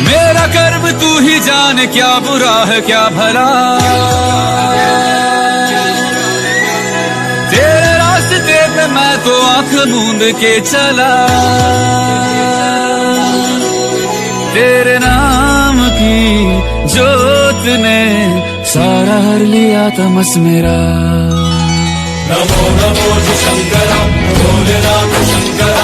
मेरा कर्म तू ही जाने, क्या बुरा है क्या भला, तेरे रास्ते पे मैं तो आंख मूंद के चला। तेरे नाम की जोत ने सारा हर लिया तमस मेरा। नमो नमो शंकर, भोलेनाथ शंकर।